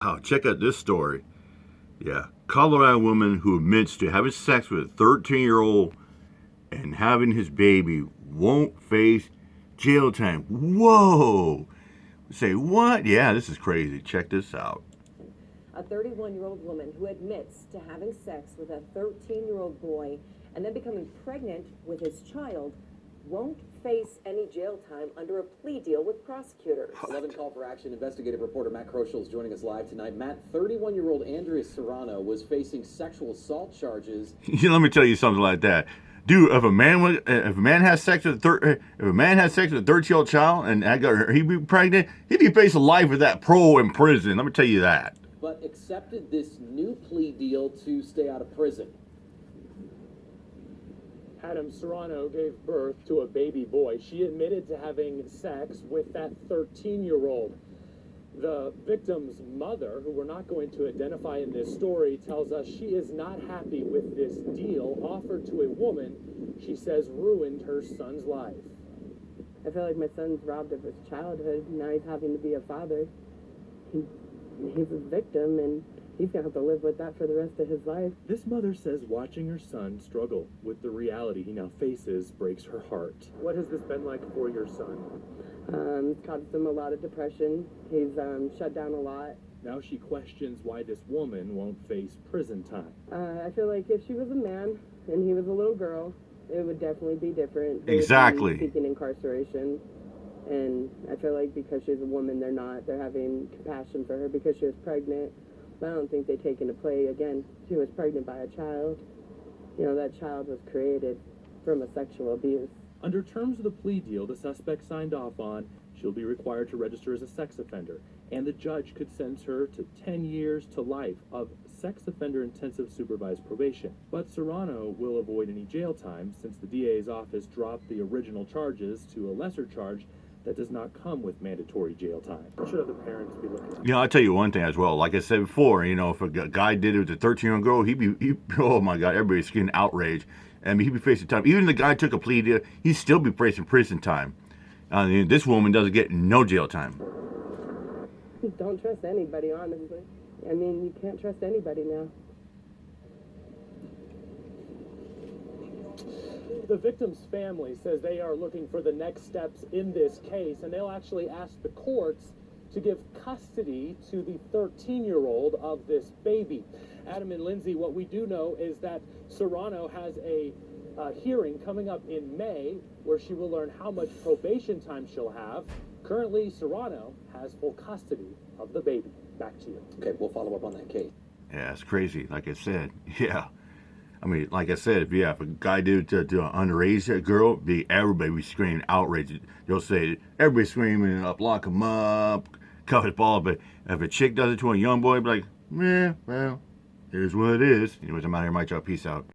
Oh, check out this story. Yeah. Colorado woman who admits to having sex with a 13-year-old and having his baby won't face jail time. Whoa. Say what? Yeah, this is crazy. Check this out. A 31-year-old woman who admits to having sex with a 13-year-old boy and then becoming pregnant with his child won't face any jail time under a plea deal with prosecutors. 11 Call for Action investigative reporter Matt Kroschel is joining us live tonight. Matt, 31-year-old Andrea Serrano was facing sexual assault charges. Let me tell you something like that. Dude, if a man has sex with a 13-year-old child and he'd be pregnant, he'd be facing life with that parole in prison. Let me tell you that. But accepted this new plea deal to stay out of prison. Adam Serrano gave birth to a baby boy. She admitted to having sex with that 13-year-old. The victim's mother, who we're not going to identify in this story, tells us she is not happy with this deal offered to a woman she says ruined her son's life. I feel like my son's robbed of his childhood. Now he's having to be a father. He's a victim, and he's going to have to live with that for the rest of his life. This mother says watching her son struggle with the reality he now faces breaks her heart. What has this been like for your son? It's caused him a lot of depression. He's shut down a lot. Now she questions why this woman won't face prison time. I feel like if she was a man and he was a little girl, it would definitely be different. They would be Exactly. seeking incarceration. And I feel like because she's a woman, they're not. They're having compassion for her because she was pregnant. But I don't think they take into play, again, she was pregnant by a child. You know, that child was created from a sexual abuse. Under terms of the plea deal the suspect signed off on, she'll be required to register as a sex offender, and the judge could sentence her to 10 years to life of sex offender intensive supervised probation. But Serrano will avoid any jail time since the DA's office dropped the original charges to a lesser charge that does not come with mandatory jail time. What should other parents be looking at? I'll tell you one thing as well. Like I said before, if a guy did it with a 13-year-old girl, oh my God, everybody's screaming outrage. I mean, he'd be facing time. Even if the guy took a plea deal, he'd still be facing prison time. This woman doesn't get no jail time. Don't trust anybody, honestly. I mean, you can't trust anybody now. The victim's family says they are looking for the next steps in this case, and they'll actually ask the courts to give custody to the 13-year-old of this baby. Adam and Lindsay, what we do know is that Serrano has a hearing coming up in May where she will learn how much probation time she'll have. Currently, Serrano has full custody of the baby. Back to you. Okay, we'll follow up on that case. Yeah, it's crazy. Like I said, yeah. I mean, like I said, if a guy did it to an underage girl, everybody be screaming outrage. They'll say, everybody screaming up, lock him up, cut his ball. But if a chick does it to a young boy, be like, well, here's what it is. Anyways, I'm out here, my job. Peace out.